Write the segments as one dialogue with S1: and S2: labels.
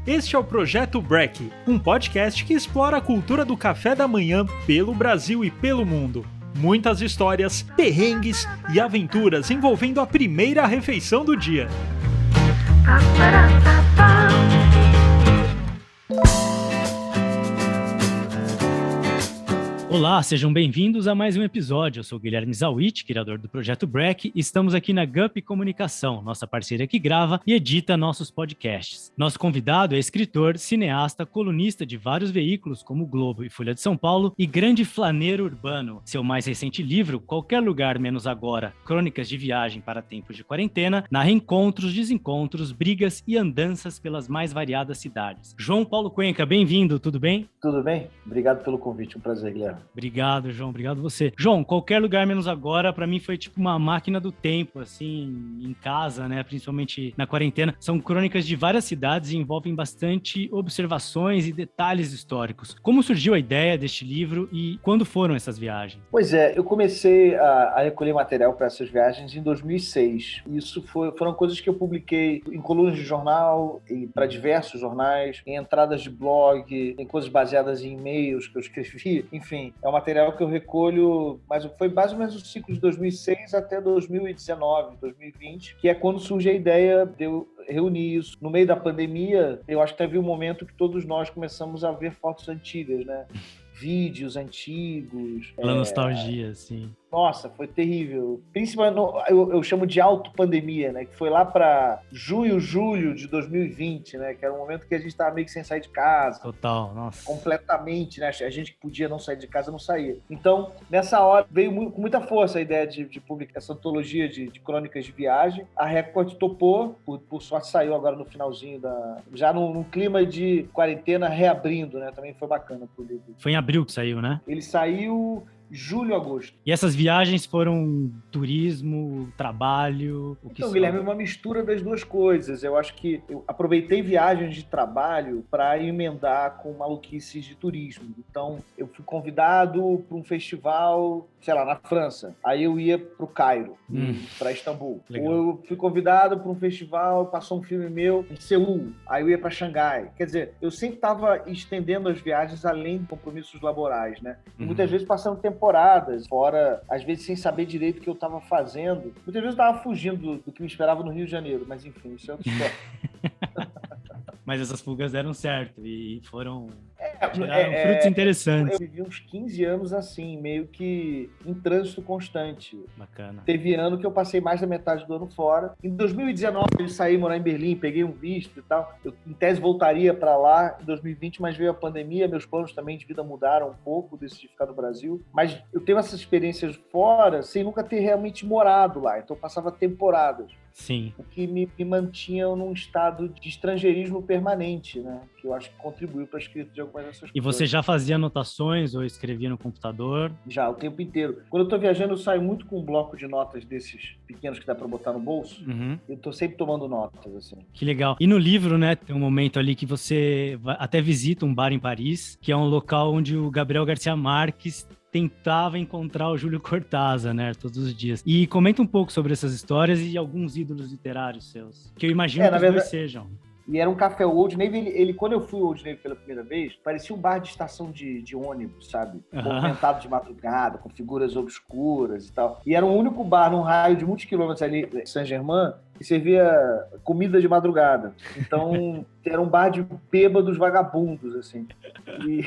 S1: Este é o Projeto Break, um podcast que explora a cultura do café da manhã pelo Brasil e pelo mundo. Muitas histórias, perrengues e aventuras envolvendo a primeira refeição do dia. Olá, sejam bem-vindos a mais um episódio. Eu sou o Guilherme Zawitch, criador do Projeto Break, e estamos aqui na Gup Comunicação, nossa parceira que grava e edita nossos podcasts. Nosso convidado é escritor, cineasta, colunista de vários veículos como o Globo e Folha de São Paulo e grande flaneiro urbano. Seu mais recente livro, Qualquer Lugar Menos Agora, Crônicas de Viagem para Tempos de Quarentena, narra encontros, desencontros, brigas e andanças pelas mais variadas cidades. João Paulo Cuenca, bem-vindo, tudo bem?
S2: Tudo bem? Obrigado pelo convite, um prazer, Guilherme.
S1: Obrigado, João. Obrigado você. João, Qualquer Lugar Menos Agora, pra mim foi tipo uma máquina do tempo, assim, em casa, né? Principalmente na quarentena. São crônicas de várias cidades e envolvem bastante observações e detalhes históricos. Como surgiu a ideia deste livro e quando foram essas viagens?
S2: Pois é, eu comecei a recolher material para essas viagens em 2006. Isso foram coisas que eu publiquei em colunas de jornal, para diversos jornais, em entradas de blog, em coisas baseadas em e-mails que eu escrevi, enfim. É um material que eu recolho, mas foi mais ou menos o ciclo de 2006 até 2019, 2020, que é quando surge a ideia de eu reunir isso. No meio da pandemia, eu acho que teve um momento que todos nós começamos a ver fotos antigas, né? Vídeos antigos.
S1: Pela nostalgia, sim.
S2: Nossa, foi terrível. Principalmente, eu chamo de auto-pandemia, né? Que foi lá para julho de 2020, né? Que era um momento que a gente estava meio que sem sair de casa.
S1: Total, nossa.
S2: Completamente, né? A gente que podia não sair de casa, não saía. Então, nessa hora, veio com muita força a ideia de publicar essa antologia de crônicas de viagem. A Record topou, por sorte saiu agora no finalzinho já num clima de quarentena reabrindo, né? Também foi bacana pro livro.
S1: Foi em abril que saiu, né?
S2: Ele saiu julho, agosto.
S1: E essas viagens foram turismo, trabalho?
S2: Então, Guilherme, é uma mistura das duas coisas. Eu acho que eu aproveitei viagens de trabalho para emendar com maluquices de turismo. Então, eu fui convidado para um festival, sei lá, na França. Aí eu ia para o Cairo, para Istambul.
S1: Legal.
S2: Ou eu fui convidado para um festival, passou um filme meu em Seul. Aí eu ia para Xangai. Quer dizer, eu sempre estava estendendo as viagens além de compromissos laborais, né? E muitas vezes passando temporadas fora, às vezes sem saber direito o que eu estava fazendo. Muitas vezes eu estava fugindo do que me esperava no Rio de Janeiro, mas enfim, isso é outra história.
S1: Mas essas fugas deram certo e foram frutos interessantes.
S2: Eu vivi uns 15 anos assim, meio que em trânsito constante.
S1: Bacana.
S2: Teve ano que eu passei mais da metade do ano fora. Em 2019 eu saí morar em Berlim, peguei um visto e tal. Eu, em tese, voltaria para lá em 2020, mas veio a pandemia, meus planos também de vida mudaram um pouco, decidi ficar no Brasil. Mas eu tenho essas experiências fora sem nunca ter realmente morado lá. Então eu passava temporadas.
S1: Sim.
S2: O que me mantinha num estado de estrangeirismo permanente, né? Que eu acho que contribuiu para a escrita de algumas dessas coisas.
S1: E você já fazia anotações ou escrevia no computador?
S2: Já, o tempo inteiro. Quando eu estou viajando, eu saio muito com um bloco de notas desses pequenos que dá para botar no bolso. Eu estou sempre tomando notas, assim.
S1: Que legal. E no livro, né, tem um momento ali que você até visita um bar em Paris, que é um local onde o Gabriel Garcia Marques tentava encontrar o Júlio Cortázar, né, todos os dias. E comenta um pouco sobre essas histórias e alguns ídolos literários seus, que eu imagino que os dois sejam.
S2: E era um café Old Navy, quando eu fui ao Old Navy pela primeira vez, parecia um bar de estação de ônibus, sabe? Movimentado de madrugada, com figuras obscuras e tal. E era o único bar num raio de muitos quilômetros ali, em Saint-Germain, que servia comida de madrugada. Então, era um bar de bêbados vagabundos, assim. E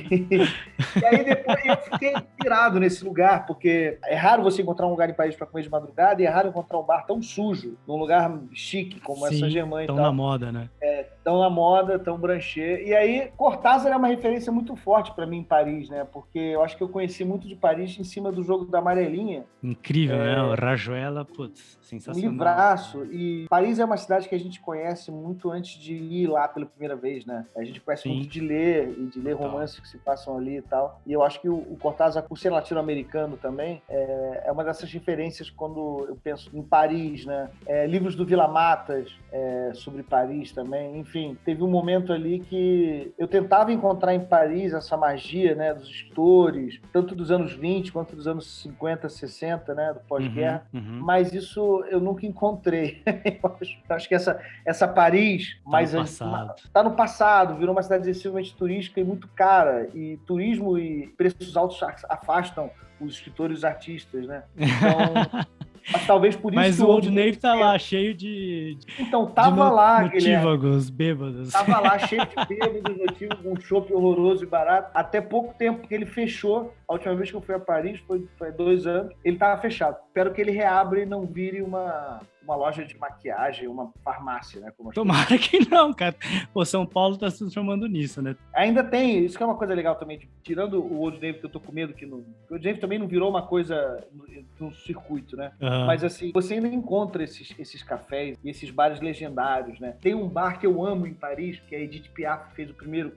S2: aí depois eu fiquei pirado nesse lugar, porque é raro você encontrar um lugar em Paris para comer de madrugada e é raro encontrar um bar tão sujo, num lugar chique como é Saint-Germain e tal.
S1: Tão na moda, né?
S2: Tão na moda, tão branchê. E aí, Cortázar é uma referência muito forte para mim em Paris, né? Porque eu acho que eu conheci muito de Paris em cima do jogo da Amarelinha.
S1: Incrível, né? O Rajuela, putz, sensacional.
S2: Um livraço. E Paris é uma cidade que a gente conhece muito antes de ir lá pela primeira vez, né? A gente conhece muito de ler, e de ler romances que se passam ali e tal. E eu acho que o Cortázar, por ser latino-americano também, é uma dessas referências quando eu penso em Paris, né? Livros do Vila Matas sobre Paris também, enfim. enfim, teve um momento ali que eu tentava encontrar em Paris essa magia, né, dos escritores, tanto dos anos 20 quanto dos anos 50, 60, né, do pós-guerra, mas isso eu nunca encontrei. Eu acho que essa Paris tá no passado, virou uma cidade extremamente turística e muito cara, e turismo e preços altos afastam os escritores e os artistas, né? Então, mas talvez por isso
S1: mas
S2: que
S1: o Old Navy tá lá, cheio de
S2: então, tava lá,
S1: notívagos, bêbados.
S2: Tava lá, cheio de bêbados, notívagos, um chopp horroroso e barato. Até pouco tempo que ele fechou. A última vez que eu fui a Paris foi 2 anos. Ele tava fechado. Espero que ele reabra e não vire uma loja de maquiagem, uma farmácia, né?
S1: Tomara que não, cara. Pô, São Paulo tá se transformando nisso, né?
S2: Ainda tem, isso que é uma coisa legal também, tirando o Old Navy, que eu tô com medo que o Old Navy também não virou uma coisa no circuito, né? Mas assim, você ainda encontra esses cafés e esses bares legendários, né? Tem um bar que eu amo em Paris, que a Edith Piaf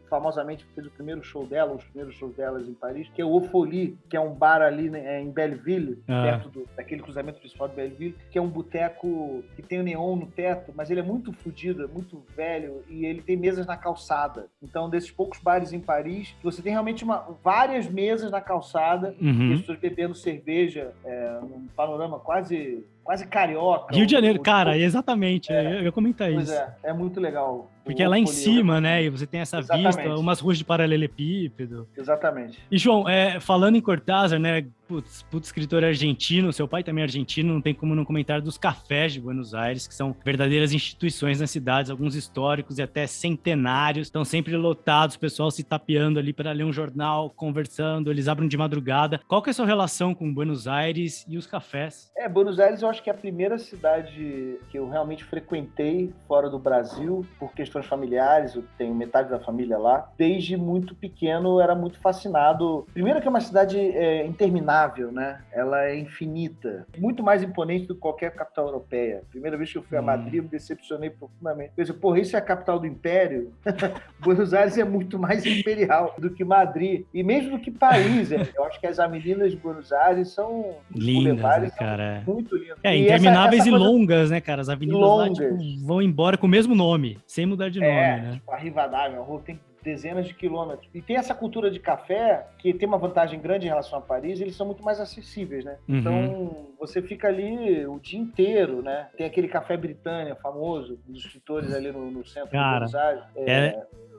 S2: famosamente fez o primeiro show dela, os primeiros shows delas em Paris, que é o Au Folie, que é um bar ali, né, em Belleville, perto daquele cruzamento principal de Belleville, que é um boteco que tem o neon no teto, mas ele é muito fodido, é muito velho, e ele tem mesas na calçada. Então, desses poucos bares em Paris, você tem realmente várias mesas na calçada, e as pessoas bebendo cerveja, num panorama quase carioca.
S1: Rio de Janeiro, cara, exatamente. Eu ia comentar isso.
S2: Pois é muito legal.
S1: Porque é lá em cima, né? E você tem essa vista, umas ruas de paralelepípedo.
S2: Exatamente.
S1: E, João, falando em Cortázar, né? Putz, escritor argentino, seu pai também é argentino, não tem como não comentar dos cafés de Buenos Aires, que são verdadeiras instituições nas cidades, alguns históricos e até centenários, estão sempre lotados, o pessoal se tapeando ali para ler um jornal, conversando, eles abrem de madrugada. Qual que é a sua relação com Buenos Aires e os cafés?
S2: Buenos Aires eu acho que é a primeira cidade que eu realmente frequentei fora do Brasil, por questões familiares, eu tenho metade da família lá. Desde muito pequeno eu era muito fascinado. Primeiro que é uma cidade interminável, né? Ela é infinita. Muito mais imponente do que qualquer capital europeia. Primeira vez que eu fui a Madrid, eu me decepcionei profundamente. Eu pensei, porra, isso é a capital do Império? Buenos Aires é muito mais imperial do que Madrid. E mesmo do que Paris. Eu acho que as avenidas de Buenos Aires são
S1: lindas, né, cara?
S2: Muito lindas.
S1: Intermináveis essa coisa... longas, né, cara? As avenidas
S2: longas.
S1: Lá, tipo, vão embora com o mesmo nome, sem mudar de nome, né?
S2: Tipo, a Rivadavia, a rua tem dezenas de quilômetros. E tem essa cultura de café, que tem uma vantagem grande em relação a Paris, eles são muito mais acessíveis, né? Então, você fica ali o dia inteiro, né? Tem aquele café Britânia famoso, dos escritores ali no centro de Buenos Aires.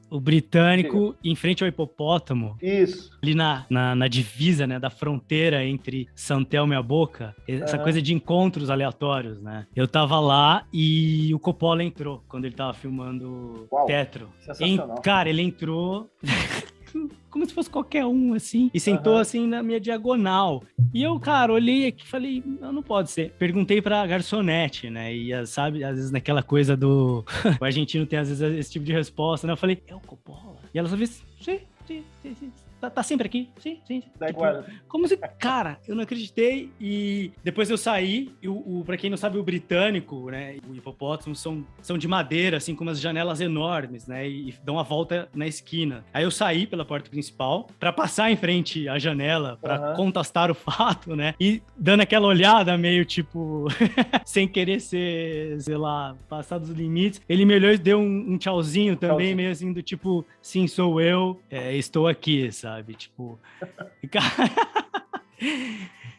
S1: O britânico em frente ao hipopótamo.
S2: Isso.
S1: Ali na divisa, né, da fronteira entre Santelmo e a Boca. Essa coisa de encontros aleatórios, né? Eu tava lá e o Coppola entrou quando ele tava filmando Tetro.
S2: Sensacional.
S1: Cara, ele entrou... como se fosse qualquer um, assim, e sentou, assim, na minha diagonal. E eu, cara, olhei aqui e falei, não pode ser. Perguntei pra garçonete, né, e sabe, às vezes naquela coisa do... o argentino tem, às vezes, esse tipo de resposta, né, eu falei, é o Coppola? E ela só fez, sim. Tá sempre aqui? Sim. Tipo, como se... Cara, eu não acreditei. E depois eu saí. E pra quem não sabe, o britânico, né? O hipopótamo são de madeira, assim, com umas janelas enormes, né? E dão a volta na esquina. Aí eu saí pela porta principal pra passar em frente à janela, pra contrastar o fato, né? E dando aquela olhada meio, tipo... sem querer ser, sei lá, passar dos limites. Ele me olhou e deu um tchauzinho também, meio assim, do tipo... Sim, sou eu. Estou aqui, sabe? Tipo...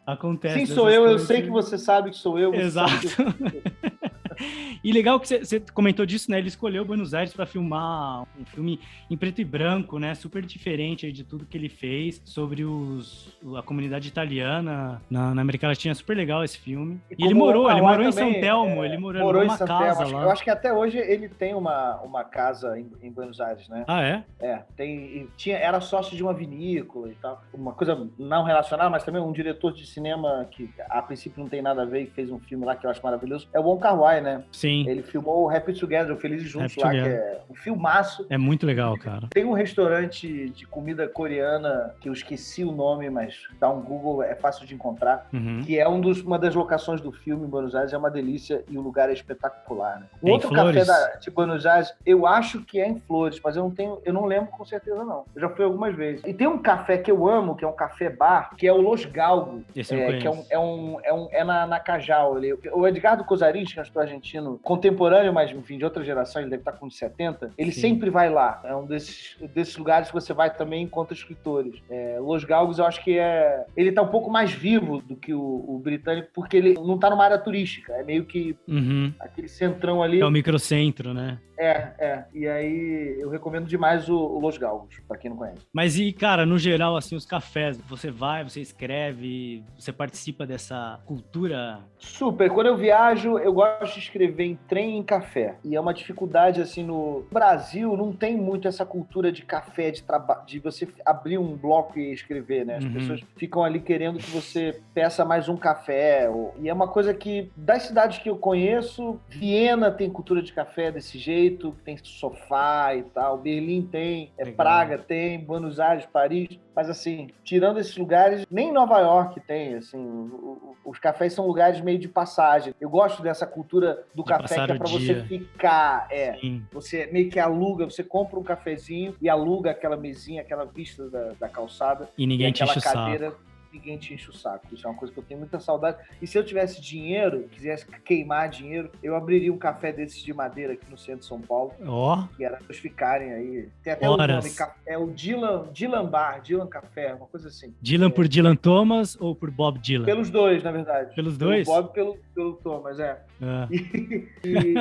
S1: Acontece.
S2: Sim, sou eu sei que você sabe que sou eu.
S1: Exato. E legal que você comentou disso, né? Ele escolheu Buenos Aires para filmar um filme em preto e branco, né? Super diferente aí de tudo que ele fez sobre a comunidade italiana na América Latina. Super legal esse filme. E ele morou em São Telmo, ele morou em uma casa lá.
S2: Eu acho que até hoje ele tem uma casa em Buenos Aires, né?
S1: Ah, é?
S2: Era sócio de uma vinícola e tal. Uma coisa não relacionada, mas também um diretor de cinema que a princípio não tem nada a ver e fez um filme lá que eu acho maravilhoso. É o Wong Kar-wai, né?
S1: Sim.
S2: Ele filmou o Happy Together, o Felizes Juntos lá, que é um filmaço.
S1: É muito legal, cara.
S2: Tem um restaurante de comida coreana, que eu esqueci o nome, mas dá um Google, é fácil de encontrar, que é uma das locações do filme em Buenos Aires, é uma delícia e o lugar é espetacular, né? Um outro café de Buenos Aires, eu acho que é em Flores, mas eu não lembro com certeza não. Eu já fui algumas vezes. E tem um café que eu amo, que é um café bar, que é o Los Galgo,
S1: Esse eu conheço.
S2: que é na Cajal. O Edgardo Cosarin, que é um argentino contemporâneo, mas enfim, de outra geração, ele deve estar com uns 70, ele
S1: Sim.
S2: sempre vai lá. É um desses lugares que você vai também e encontra escritores. Los Galgos, eu acho que ele tá um pouco mais vivo do que o britânico, porque ele não tá numa área turística, é meio que aquele centrão ali.
S1: É o microcentro, né?
S2: E aí eu recomendo demais o Los Galgos, pra quem não conhece.
S1: Mas e, cara, no geral, assim, os cafés, você vai, você escreve, você participa dessa cultura?
S2: Super. Quando eu viajo, eu gosto de escrever em trem e em café. E é uma dificuldade, assim, no Brasil não tem muito essa cultura de café, de você abrir um bloco e escrever, né? As pessoas ficam ali querendo que você peça mais um café. E é uma coisa que, das cidades que eu conheço, Viena tem cultura de café desse jeito, tem sofá e tal, Berlim tem, Praga tem, Buenos Aires, Paris, mas assim, tirando esses lugares, nem Nova York tem, assim, os cafés são lugares meio de passagem. Eu gosto dessa cultura do café que é pra você ficar, você meio que aluga, você compra um cafezinho e aluga aquela mesinha, aquela vista da calçada.
S1: E ninguém te enche o saco.
S2: Ninguém te enche o saco. Isso é uma coisa que eu tenho muita saudade. E se eu tivesse dinheiro, quisesse queimar dinheiro, eu abriria um café desses de madeira aqui no centro de São Paulo. Que era pra eles ficarem aí. Tem até o nome, é o Dylan Bar, Dylan Café, uma coisa assim.
S1: Dylan por Dylan Thomas ou por Bob Dylan?
S2: Pelos dois, na verdade.
S1: Pelos dois?
S2: Pelo Bob e pelo Thomas,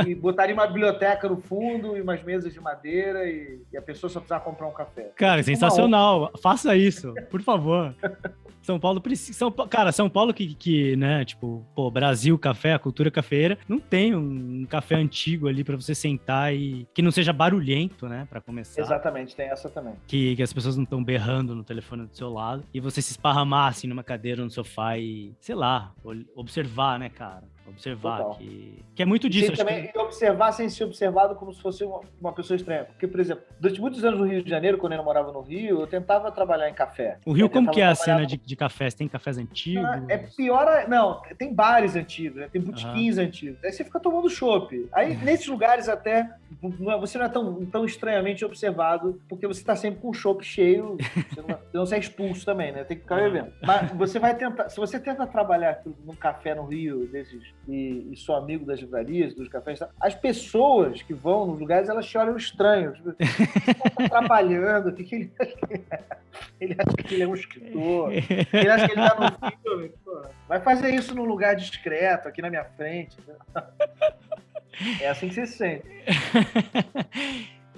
S2: E botaria uma biblioteca no fundo e umas mesas de madeira e a pessoa só precisava comprar um café.
S1: Cara, sensacional. Faça isso, por favor. São Paulo precisa. Cara, São Paulo que né, tipo, pô, Brasil, café, a cultura cafeeira, não tem um café antigo ali pra você sentar e que não seja barulhento, né, pra começar.
S2: Exatamente, tem essa também.
S1: Que as pessoas não estão berrando no telefone do seu lado e você se esparramar assim numa cadeira no sofá e, sei lá, observar, né, cara? Observar que é muito disso.
S2: E observar sem ser observado como se fosse uma pessoa estranha. Porque, por exemplo, durante muitos anos no Rio de Janeiro, quando eu morava no Rio, eu tentava trabalhar em café.
S1: O Rio, como que é a cena de cafés? Tem cafés antigos?
S2: É pior... Não, tem bares antigos, né? Tem botequins antigos. Aí você fica tomando chopp. Aí, nesses lugares até, você não é tão estranhamente observado, porque você tá sempre com o chopp cheio, você não sai expulso também, né? Tem que ficar bebendo. Mas você vai tentar... Se você tenta trabalhar num café no Rio, desses... E sou amigo das livrarias, dos cafés, as pessoas que vão nos lugares, elas te olham estranho. Tipo, tá trabalhando, que ele acha que ele é um escritor, ele acha que ele tá no filme. Pô, vai fazer isso num lugar discreto, aqui na minha frente. É assim que você se sente.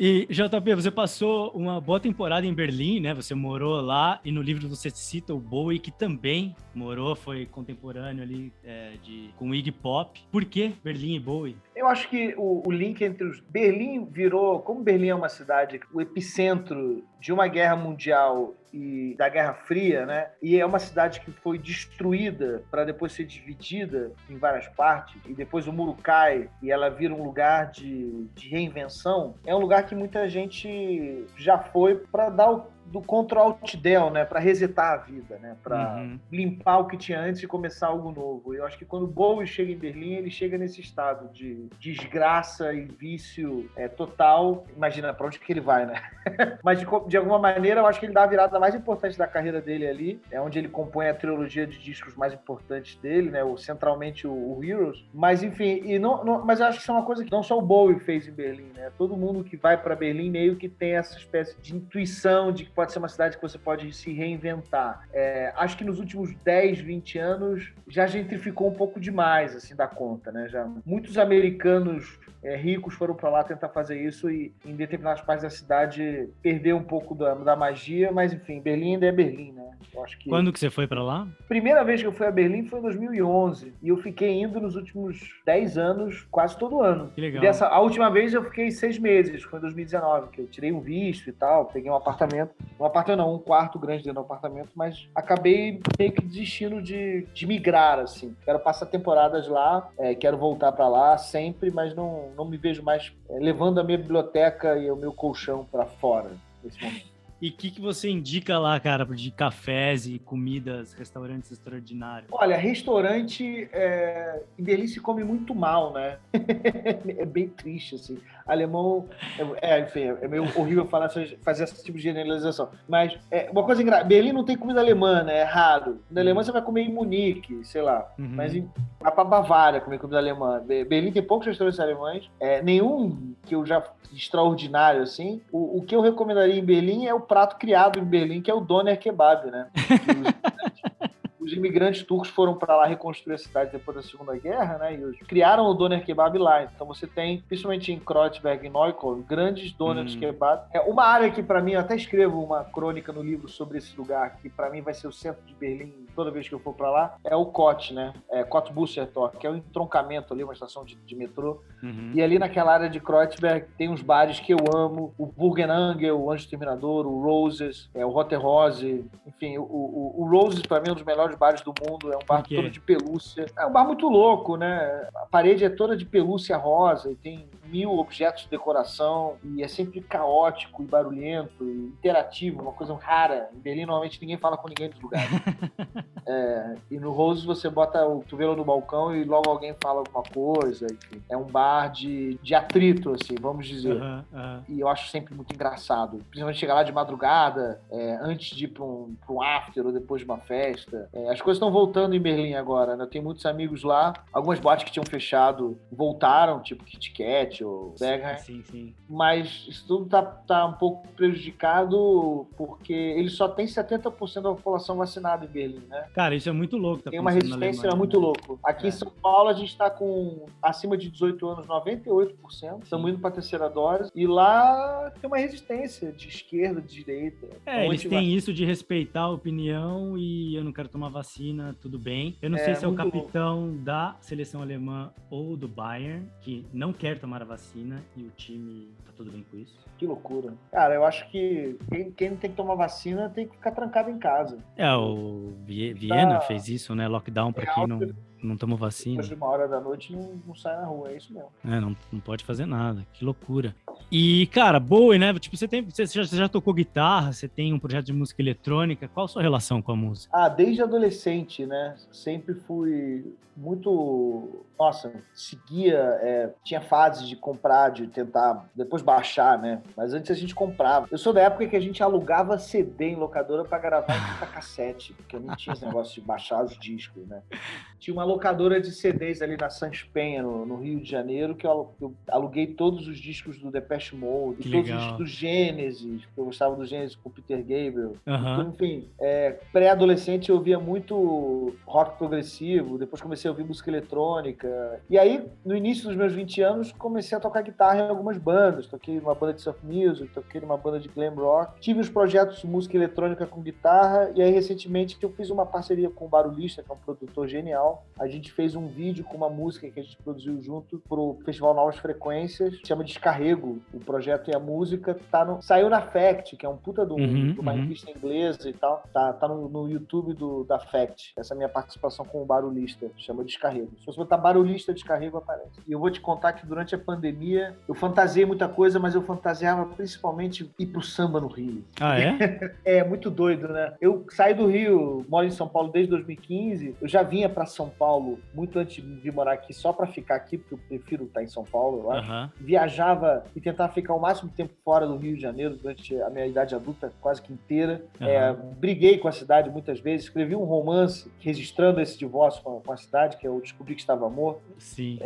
S1: E, JP, você passou uma boa temporada em Berlim, né? Você morou lá e no livro você cita o Bowie, que também morou, foi contemporâneo ali com Iggy Pop. Por que Berlim e Bowie?
S2: Eu acho que o link entre os... Berlim virou... Como Berlim é uma cidade, o epicentro de uma guerra mundial e da Guerra Fria, né? E é uma cidade que foi destruída para depois ser dividida em várias partes, e depois o muro cai e ela vira um lugar de reinvenção. É um lugar que muita gente já foi para dar do Ctrl-Alt Del, né, para resetar a vida, né, para limpar o que tinha antes e começar algo novo. Eu acho que quando Bowie chega em Berlim, ele chega nesse estado de desgraça e vício total. Imagina para onde que ele vai, né? Mas de alguma maneira, eu acho que ele dá a virada mais importante da carreira dele ali, é onde ele compõe a trilogia de discos mais importantes dele, né, centralmente o Heroes. Mas enfim, mas eu acho que isso é uma coisa que não só o Bowie fez em Berlim, né? Todo mundo que vai para Berlim meio que tem essa espécie de intuição de que pode ser uma cidade que você pode se reinventar. Acho que nos últimos 10, 20 anos já gentrificou um pouco demais, assim, da conta, né? Já muitos americanos ricos foram para lá tentar fazer isso e em determinadas partes da cidade perdeu um pouco da magia, mas enfim, Berlim ainda é Berlim, né? Eu acho que...
S1: Quando que você foi para lá?
S2: Primeira vez que eu fui a Berlim foi em 2011 e eu fiquei indo nos últimos 10 anos, quase todo ano.
S1: Que legal.
S2: A última vez eu fiquei 6 meses, foi em 2019, que eu tirei um visto e tal, peguei um apartamento. Um quarto grande dentro do apartamento, mas acabei meio que desistindo de migrar, assim. Quero passar temporadas lá, quero voltar para lá sempre, mas não me vejo mais levando a minha biblioteca e o meu colchão para fora nesse momento.
S1: E o que você indica lá, cara, de cafés e comidas, restaurantes extraordinários?
S2: Olha, restaurante em Berlim se come muito mal, né? É bem triste, assim. Alemão, enfim, é meio horrível fazer esse tipo de generalização. Mas uma coisa engraçada, Berlim não tem comida alemã, né? É raro. Na Alemanha você vai comer em Munique, sei lá. Mas vai pra Bavária comer comida alemã. Berlim tem poucos restaurantes alemães, nenhum que eu já extraordinário, assim. O que eu recomendaria em Berlim é o prato criado em Berlim, que é o Doner Kebab, né? Os imigrantes turcos foram para lá reconstruir a cidade depois da Segunda Guerra, né? E criaram o Doner Kebab lá. Então você tem, principalmente em Kreuzberg e Neukölln, grandes Doners Kebab. É uma área que para mim, eu até escrevo uma crônica no livro sobre esse lugar, que para mim vai ser o centro de Berlim toda vez que eu for para lá, é o Kot, né? Kottbussertor, que é o entroncamento ali, uma estação de metrô. E ali naquela área de Kreuzberg tem uns bares que eu amo, o Burgenangel, o Anjo Exterminador, o Roses, o Rote Rose, enfim, o Roses para mim é um dos melhores bares do mundo, é um bar todo de pelúcia. É um bar muito louco, né? A parede é toda de pelúcia rosa e tem 1000 objetos de decoração e é sempre caótico e barulhento e interativo, uma coisa rara. Em Berlim, normalmente, ninguém fala com ninguém dos lugares. E no Rose você bota o cotovelo no balcão e logo alguém fala alguma coisa. Enfim. É um bar de atrito, assim, vamos dizer. E eu acho sempre muito engraçado. Principalmente chegar lá de madrugada, antes de ir para um after ou depois de uma festa. As coisas estão voltando em Berlim agora, né? Eu tenho muitos amigos lá. Algumas boates que tinham fechado voltaram, tipo Kit Kat ou Bergheim.
S1: Sim.
S2: Mas isso tudo tá um pouco prejudicado porque ele só tem 70% da população vacinada em Berlim, né?
S1: Cara, isso é muito louco.
S2: Tem uma resistência muito louco. Aqui em São Paulo a gente está com acima de 18 anos, 98%. Estamos indo para a terceira dose. E lá tem uma resistência de esquerda, de direita.
S1: Eles têm isso de respeitar a opinião e eu não quero tomar vacina, tudo bem. Eu não sei se é o capitão da seleção alemã ou do Bayern que não quer tomar a vacina e o time tá tudo bem com isso.
S2: Que loucura. Cara, eu acho que quem não tem que tomar vacina tem que ficar trancado em casa.
S1: O Viena fez isso, né? Lockdown para quem não tomou vacina.
S2: Depois de 1h da noite não sai na rua, é isso mesmo.
S1: Não pode fazer nada, que loucura. E, cara, Bowie, né? Tipo, você já tocou guitarra, você tem um projeto de música eletrônica, qual a sua relação com a música?
S2: Desde adolescente, né? Sempre fui muito... Nossa, seguia... tinha fases de comprar, de tentar depois baixar, né? Mas antes a gente comprava. Eu sou da época que a gente alugava CD em locadora pra gravar em fita cassete, porque não tinha esse negócio de baixar os discos, né? Tinha uma locadora de CDs ali na Santos Penha, no Rio de Janeiro, que eu aluguei todos os discos do Depeche Mode, todos os discos do Gênesis, porque eu gostava do Gênesis com o Peter Gabriel. Então, enfim, pré-adolescente eu ouvia muito rock progressivo, depois comecei a ouvir música eletrônica. E aí, no início dos meus 20 anos, comecei a tocar guitarra em algumas bandas. Toquei numa banda de surf music, toquei numa banda de glam rock. Tive os projetos de música eletrônica com guitarra. E aí, recentemente, eu fiz uma parceria com o Barulhista, que é um produtor genial. A gente fez um vídeo com uma música que a gente produziu junto pro Festival Novas Frequências. Chama Descarrego. O projeto e a música saiu na Fact, que é um puta de uma revista inglesa e tal. Tá no YouTube da Fact. Essa é a minha participação com o Barulhista. Chama Descarrego. Se você botar Barulhista Descarrego, aparece. E eu vou te contar que durante a pandemia eu fantasiei muita coisa, mas eu fantasiava principalmente ir pro samba no Rio. É muito doido, né? Eu saí do Rio, moro em São Paulo desde 2015. Eu já vinha pra São Paulo muito antes de vir morar aqui, só pra ficar aqui, porque eu prefiro estar em São Paulo, eu acho. Viajava e tentava ficar o máximo tempo fora do Rio de Janeiro durante a minha idade adulta quase que inteira. Briguei com a cidade muitas vezes, escrevi um romance registrando esse divórcio com a cidade, que eu descobri que estava morto.
S1: Sim.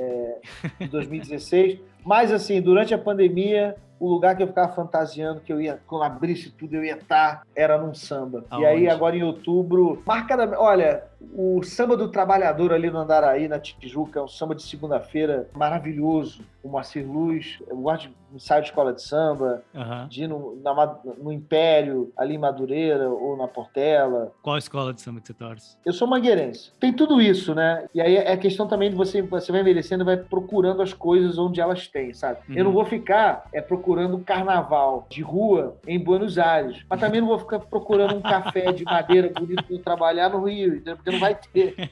S2: Em 2016. Mas, assim, durante a pandemia, o lugar que eu ficava fantasiando, que eu ia, quando abrisse tudo, eu ia estar, era num samba.
S1: Aonde?
S2: E aí, agora em outubro, olha, o Samba do Trabalhador ali no Andaraí, na Tijuca, é um samba de segunda-feira maravilhoso. O Moacir Luz, eu gosto de ensaio de escola de samba, de ir no Império, ali em Madureira, ou na Portela.
S1: Qual escola de samba que você torce?
S2: Eu sou mangueirense. Tem tudo isso, né? E aí é questão também de você vai envelhecendo e vai procurando as coisas onde elas têm, sabe? Eu não vou ficar procurando um carnaval de rua em Buenos Aires, mas também não vou ficar procurando um café de madeira bonito para trabalhar no Rio, porque não vai ter.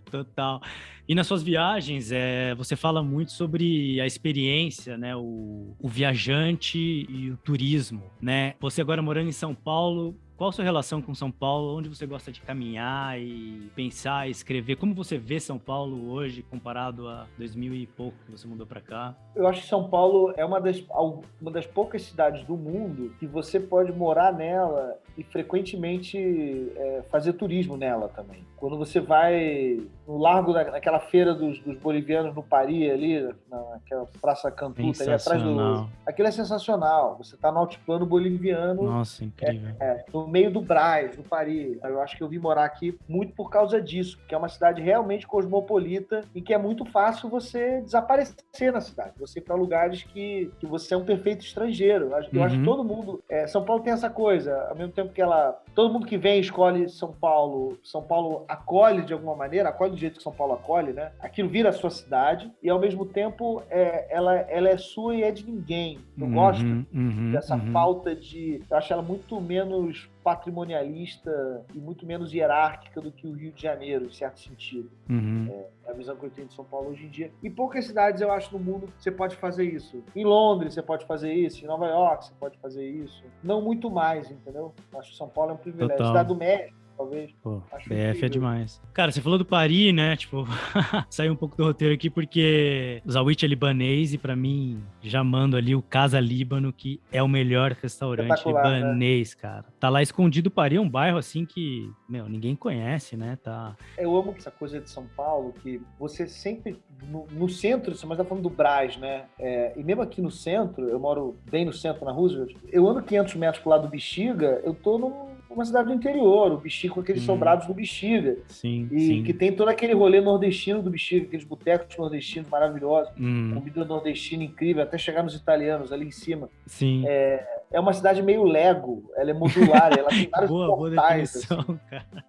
S1: Total. E nas suas viagens, você fala muito sobre a experiência, né? O viajante e o turismo, né? Você agora morando em São Paulo, qual a sua relação com São Paulo? Onde você gosta de caminhar e pensar, escrever? Como você vê São Paulo hoje comparado a 2000 e pouco que você mudou para cá?
S2: Eu acho que São Paulo é uma das poucas cidades do mundo que você pode morar nela e frequentemente fazer turismo nela também. Quando você vai no largo, naquela feira dos bolivianos no Paris, ali, naquela Praça Cantuta, ali atrás do... Aquilo é sensacional. Você está no altiplano boliviano.
S1: Nossa, incrível.
S2: No meio do Brás, no Paris. Eu acho que eu vim morar aqui muito por causa disso, porque é uma cidade realmente cosmopolita e que é muito fácil você desaparecer na cidade. Você ir para lugares que você é um perfeito estrangeiro. Eu acho que todo mundo... São Paulo tem essa coisa, ao mesmo tempo que todo mundo que vem escolhe São Paulo acolhe de alguma maneira, acolhe do jeito que São Paulo acolhe, né? Aquilo vira a sua cidade e, ao mesmo tempo, ela é sua e é de ninguém. Eu gosto dessa falta de... Eu acho ela muito menos patrimonialista e muito menos hierárquica do que o Rio de Janeiro, em certo sentido. É a visão que eu tenho de São Paulo hoje em dia. Em poucas cidades, eu acho, no mundo você pode fazer isso. Em Londres, você pode fazer isso. Em Nova York, você pode fazer isso. Não muito mais, entendeu? Acho que São Paulo é um privilégio.
S1: Total.
S2: Cidade do México, talvez.
S1: Pô,
S2: acho
S1: BF é
S2: incrível.
S1: demais. Cara, você falou do Paris, né? Tipo, saiu um pouco do roteiro aqui porque o Zawit é libanês e pra mim, já mando ali o Casa Líbano, que é o melhor restaurante libanês, né? Cara. Tá lá escondido. Paris é um bairro assim que, ninguém conhece, né? Tá...
S2: Eu amo essa coisa de São Paulo, que você sempre, no centro, mas tá falando do Brás, né? E mesmo aqui no centro, eu moro bem no centro, na Roosevelt, eu ando 500 metros pro lado do Bexiga, eu tô numa cidade do interior, o Bexiga, com aqueles sobrados do Bexiga.
S1: Sim,
S2: sim. Que tem todo aquele rolê nordestino do Bexiga, aqueles botecos nordestinos maravilhosos, comida nordestina incrível, até chegar nos italianos ali em cima.
S1: Sim.
S2: É uma cidade meio Lego, ela é modular, ela tem vários portais. Assim.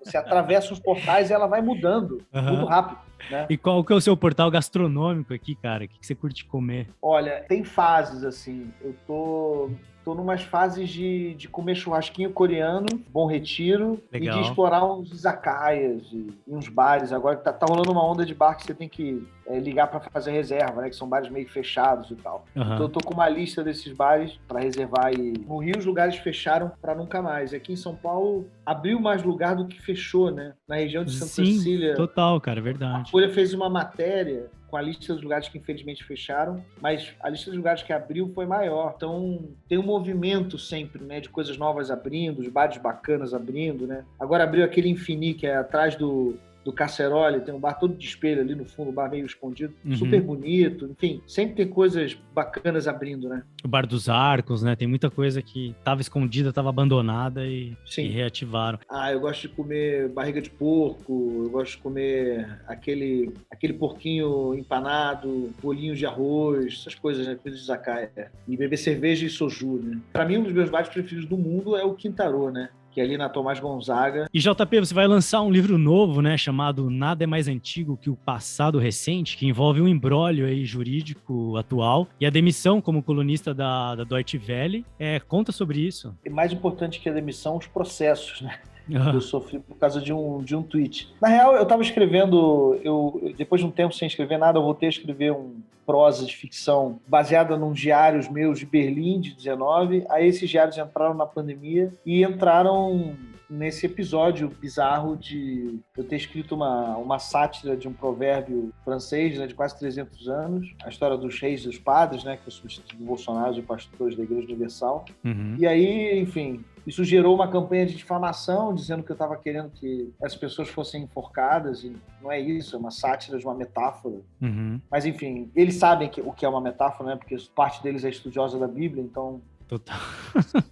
S2: Você atravessa os portais e ela vai mudando, muito rápido. Né?
S1: E qual que é o seu portal gastronômico aqui, cara? O que você curte comer?
S2: Olha, tem fases, assim. Eu tô numas fases de comer churrasquinho coreano, Bom Retiro.
S1: Legal.
S2: E de explorar uns izakayas e uns bares. Agora tá rolando uma onda de bar que você tem que ligar para fazer reserva, né? Que são bares meio fechados e tal. Então eu tô com uma lista desses bares para reservar e no Rio os lugares fecharam para nunca mais. Aqui em São Paulo abriu mais lugar do que fechou, né? Na região de Santa Cecília.
S1: Total, cara, verdade.
S2: A Folha fez uma matéria com a lista dos lugares que infelizmente fecharam, mas a lista dos lugares que abriu foi maior. Então tem um movimento sempre, né, de coisas novas abrindo, de bares bacanas abrindo, né? Agora abriu aquele Infini, que é atrás do Casserole, tem um bar todo de espelho ali no fundo, um bar meio escondido, super bonito, enfim, sempre tem coisas bacanas abrindo, né?
S1: O Bar dos Arcos, né? Tem muita coisa que estava escondida, estava abandonada e reativaram.
S2: Eu gosto de comer barriga de porco, eu gosto de comer aquele porquinho empanado, bolinho de arroz, essas coisas, né? Coisas de izakaya. E beber cerveja e soju, né? Pra mim, um dos meus bares preferidos do mundo é o Quintarô, né? Que é ali na Tomás Gonzaga.
S1: E JP, você vai lançar um livro novo, né, chamado Nada é Mais Antigo que o Passado Recente, que envolve um imbróglio aí jurídico atual e a demissão como colunista da Deutsche Welle. Conta sobre isso.
S2: E mais importante que a demissão, os processos, né? Eu sofri por causa de um tweet. Na real, eu estava escrevendo, depois de um tempo sem escrever nada, eu voltei a escrever prosa de ficção baseada nos diários meus de Berlim, de 19. Aí esses diários entraram na pandemia e entraram nesse episódio bizarro de eu ter escrito uma sátira de um provérbio francês, né, de quase 300 anos, a história dos reis e dos padres, né, que eu substituí Bolsonaro e pastores da Igreja Universal. E aí, enfim, isso gerou uma campanha de difamação, dizendo que eu estava querendo que as pessoas fossem enforcadas, e não é isso, é uma sátira de uma metáfora. Mas, enfim, eles sabem o que é uma metáfora, né? Porque parte deles é estudiosa da Bíblia, então...
S1: Total.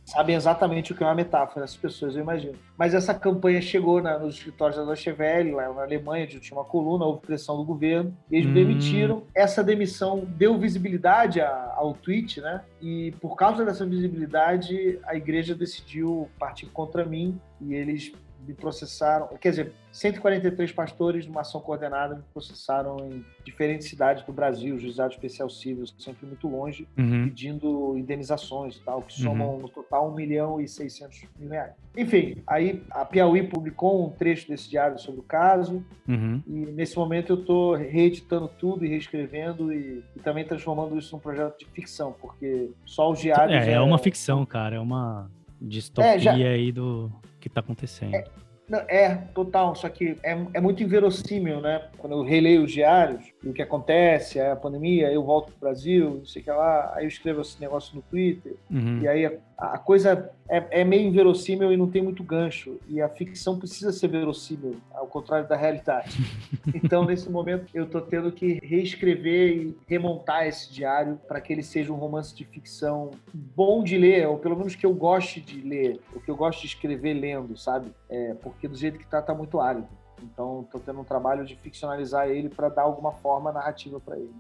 S2: Sabem exatamente o que é uma metáfora, essas pessoas, eu imagino. Mas essa campanha chegou nos escritórios da Deutsche Welle, lá na Alemanha, onde eu tinha uma coluna, houve pressão do governo, e eles me demitiram. Essa demissão deu visibilidade ao tweet, né? E por causa dessa visibilidade, a igreja decidiu partir contra mim, e eles me processaram, quer dizer, 143 pastores numa ação coordenada me processaram em diferentes cidades do Brasil, Juizado Especial Civil, sempre muito longe, pedindo indenizações e tal, que somam no total R$1.600.000. Enfim, aí a Piauí publicou um trecho desse diário sobre o caso, e nesse momento eu estou reeditando tudo e reescrevendo e também transformando isso num projeto de ficção, porque só os diários...
S1: É uma ficção, cara, é uma distopia aí do que está acontecendo.
S2: Total, só que é muito inverossímil, né? Quando eu releio os diários, o que acontece, a pandemia, eu volto pro Brasil, não sei o que lá, aí eu escrevo esse negócio no Twitter, e aí a coisa é meio inverossímil e não tem muito gancho, e a ficção precisa ser verossímil, ao contrário da realidade. Então, nesse momento, eu tô tendo que reescrever e remontar esse diário para que ele seja um romance de ficção bom de ler, ou pelo menos que eu goste de ler, ou que eu goste de escrever lendo, sabe? Porque do jeito que tá muito árido. Então, estou tendo um trabalho de ficcionalizar ele para dar alguma forma narrativa para ele.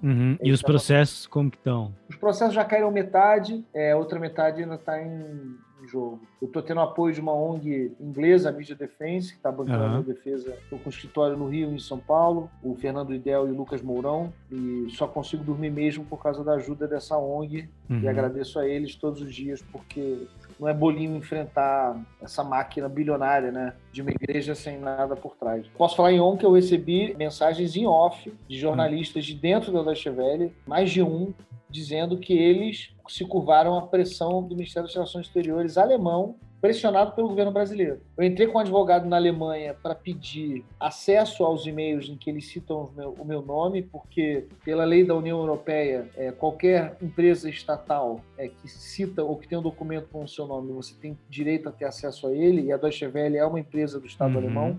S1: E os processos, como que estão?
S2: Os processos já caíram metade, a outra metade ainda está em jogo. Eu estou tendo apoio de uma ONG inglesa, a Media Defense, que está bancando a defesa. Estou com o escritório no Rio e em São Paulo, o Fernando Idel e o Lucas Mourão, e só consigo dormir mesmo por causa da ajuda dessa ONG, e agradeço a eles todos os dias, porque não é bolinho enfrentar essa máquina bilionária, né, de uma igreja sem nada por trás. Posso falar em on que eu recebi mensagens em off de jornalistas de dentro da Deutsche Welle, mais de um, dizendo que eles se curvaram à pressão do Ministério das Relações Exteriores alemão, pressionado pelo governo brasileiro. Eu entrei com um advogado na Alemanha para pedir acesso aos e-mails em que eles citam o meu nome, porque, pela lei da União Europeia, qualquer empresa estatal que cita ou que tem um documento com o seu nome, você tem direito a ter acesso a ele, e a Deutsche Welle é uma empresa do Estado alemão.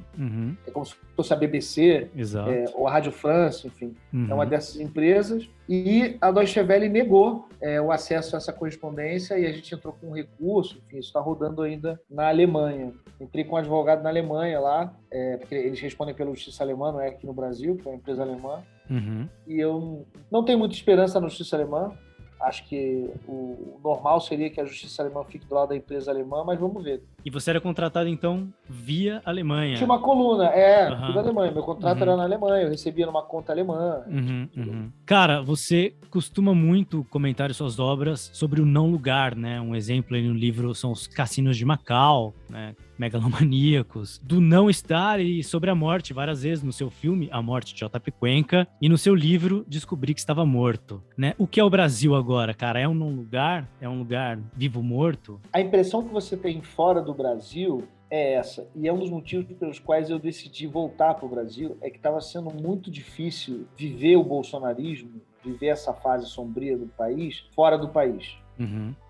S2: É como se fosse a BBC, ou a Rádio France, enfim. É uma dessas empresas. E a Deutsche Welle negou o acesso a essa correspondência e a gente entrou com um recurso, enfim, isso está rodando ainda na Alemanha. Entrei com um advogado na Alemanha lá, porque eles respondem pela justiça alemã, não é aqui no Brasil, que é uma empresa alemã. E eu não tenho muita esperança na justiça alemã. Acho que o normal seria que a justiça alemã fique do lado da empresa alemã, mas vamos ver.
S1: E você era contratado, então, via Alemanha?
S2: Tinha uma coluna, tudo Alemanha. Meu contrato era na Alemanha, eu recebia numa conta alemã.
S1: Cara, você costuma muito comentar suas obras sobre o não lugar, né? Um exemplo aí no livro são os Cassinos de Macau, né? Megalomaníacos, do não estar e sobre a morte várias vezes no seu filme A Morte de J.P. Cuenca e no seu livro Descobri que Estava Morto, né? O que é o Brasil agora, cara? É um não lugar? É um lugar vivo-morto?
S2: A impressão que você tem fora do Brasil é essa, e é um dos motivos pelos quais eu decidi voltar para o Brasil, é que estava sendo muito difícil viver o bolsonarismo, viver essa fase sombria do país, fora do país.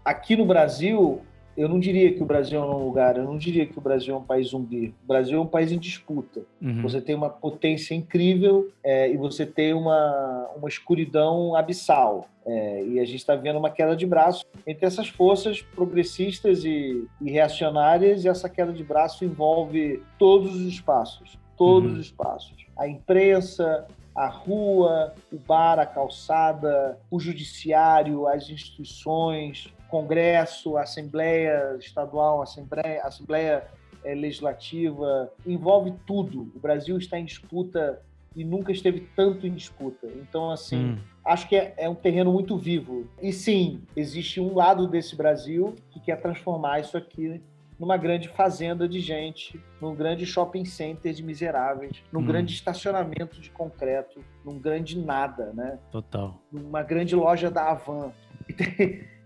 S2: Aqui no Brasil, eu não diria que o Brasil é um lugar, eu não diria que o Brasil é um país zumbi. O Brasil é um país em disputa. Você tem uma potência incrível e você tem uma escuridão abissal. E a gente está vendo uma queda de braço entre essas forças progressistas e reacionárias, e essa queda de braço envolve todos os espaços. Todos os espaços. A imprensa, a rua, o bar, a calçada, o judiciário, as instituições, Congresso, Assembleia Estadual, Assembleia Legislativa, envolve tudo. O Brasil está em disputa e nunca esteve tanto em disputa. Então, assim, acho que é um terreno muito vivo. E sim, existe um lado desse Brasil que quer transformar isso aqui numa grande fazenda de gente, num grande shopping center de miseráveis, num grande estacionamento de concreto, num grande nada, né?
S1: Total.
S2: Numa grande loja da Havan.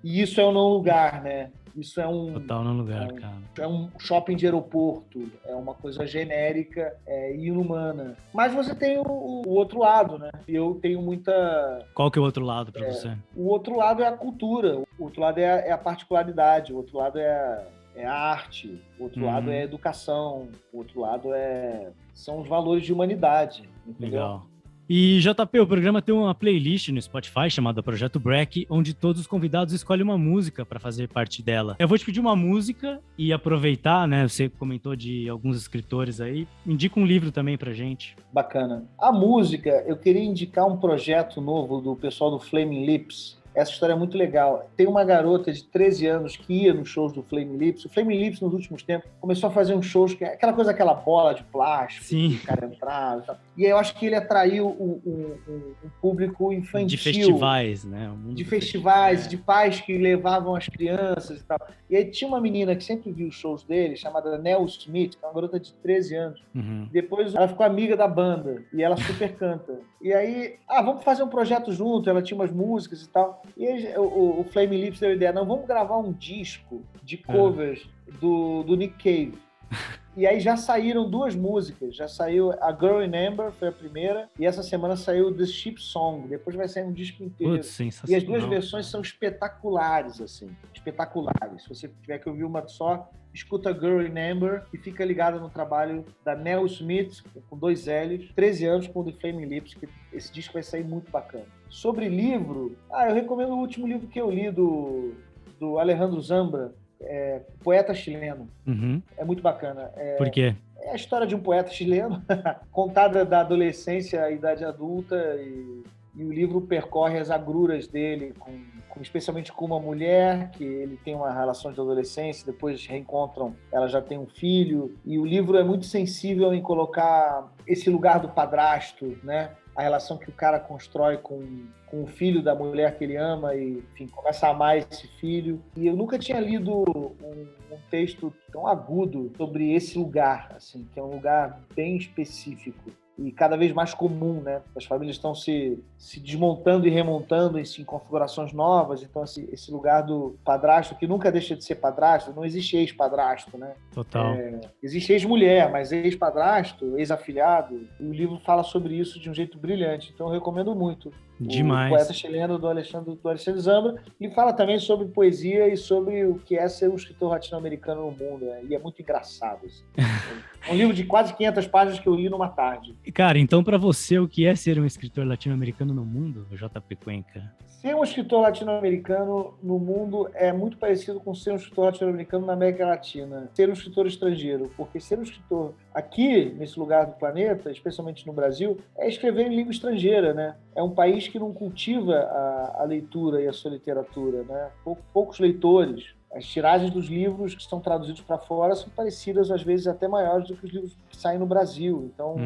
S2: E isso é um não lugar, né? Isso é um...
S1: Total não lugar, cara.
S2: É um shopping de aeroporto, é uma coisa genérica e inumana. Mas você tem o outro lado, né? E eu tenho muita...
S1: Qual que é o outro lado para você?
S2: O outro lado é a cultura, o outro lado é a particularidade, o outro lado é a arte, o outro lado é a educação, o outro lado são os valores de humanidade, entendeu?
S1: Legal. E, JP, o programa tem uma playlist no Spotify chamada Projeto Break, onde todos os convidados escolhem uma música para fazer parte dela. Eu vou te pedir uma música e aproveitar, né? Você comentou de alguns escritores aí. Indica um livro também pra gente.
S2: Bacana. A música, eu queria indicar um projeto novo do pessoal do Flaming Lips, Essa história é muito legal. Tem uma garota de 13 anos que ia nos shows do Flaming Lips. O Flaming Lips, nos últimos tempos, começou a fazer uns shows, aquela coisa, aquela bola de plástico,
S1: Sim.
S2: que o cara entrava e tal. E aí eu acho que ele atraiu um público infantil.
S1: De festivais, né?
S2: De festivais, de pais que levavam as crianças e tal. E aí tinha uma menina que sempre viu os shows dele, chamada Nell Smith, que é uma garota de 13 anos.
S1: Uhum.
S2: Depois ela ficou amiga da banda e ela super canta. E aí, vamos fazer um projeto junto, ela tinha umas músicas e tal. E aí, o Flaming Lips deu a ideia, não, vamos gravar um disco de covers do Nick Cave. E aí já saíram 2 músicas, já saiu a Girl in Amber, foi a primeira, e essa semana saiu The Ship Song, depois vai sair um disco inteiro.
S1: Putz,
S2: e as 2 versões são espetaculares, assim, espetaculares. Se você tiver que ouvir uma só, escuta Girl in Amber e fica ligado no trabalho da Nell Smith, com 2 L's, 13 anos com The Flaming Lips, que esse disco vai sair muito bacana. Sobre livro, eu recomendo o último livro que eu li do Alejandro Zambra, poeta chileno.
S1: Uhum.
S2: É muito bacana.
S1: Por quê?
S2: É a história de um poeta chileno, contada da adolescência à idade adulta, e o livro percorre as agruras dele, especialmente com uma mulher, que ele tem uma relação de adolescência, depois reencontram, ela já tem um filho, e o livro é muito sensível em colocar esse lugar do padrasto, né? A relação que o cara constrói com o filho da mulher que ele ama e, enfim, começa a amar esse filho. E eu nunca tinha lido um texto tão agudo sobre esse lugar, assim, que é um lugar bem específico e cada vez mais comum, né? As famílias estão se desmontando e remontando em configurações novas, então esse lugar do padrasto, que nunca deixa de ser padrasto, não existe ex-padrasto, né?
S1: Total.
S2: Existe ex-mulher, mas ex-padrasto, ex-afilhado, e o livro fala sobre isso de um jeito brilhante, então eu recomendo muito.
S1: Demais.
S2: O poeta chileno do Alexandre Zambra, e fala também sobre poesia e sobre o que é ser um escritor latino-americano no mundo, né? E é muito engraçado. Assim. É um livro de quase 500 páginas que eu li numa tarde.
S1: Cara, então para você, o que é ser um escritor latino-americano no mundo, JP Cuenca?
S2: Ser um escritor latino-americano no mundo é muito parecido com ser um escritor latino-americano na América Latina. Ser um escritor estrangeiro, porque ser um escritor aqui, nesse lugar do planeta, especialmente no Brasil, é escrever em língua estrangeira, né? É um país que não cultiva a leitura e a sua literatura, né? Poucos leitores. As tiragens dos livros que são traduzidos para fora são parecidas, às vezes até maiores do que os livros que saem no Brasil. Então,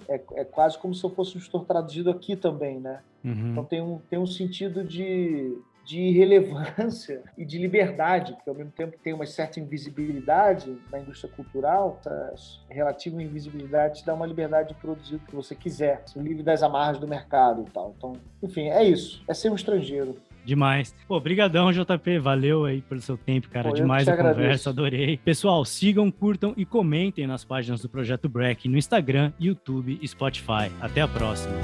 S2: é quase como se eu fosse um escritor traduzido aqui também, né?
S1: Uhum.
S2: Então, tem um sentido de relevância e de liberdade, porque ao mesmo tempo tem uma certa invisibilidade na indústria cultural. Essa relativa invisibilidade te dá uma liberdade de produzir o que você quiser, ser livre das amarras do mercado e tal. Então, enfim, é isso. É ser um estrangeiro.
S1: Demais. Pô, brigadão, JP. Valeu aí pelo seu tempo, cara. Demais a conversa, adorei. Pessoal, sigam, curtam e comentem nas páginas do Projeto Break no Instagram, YouTube e Spotify. Até a próxima.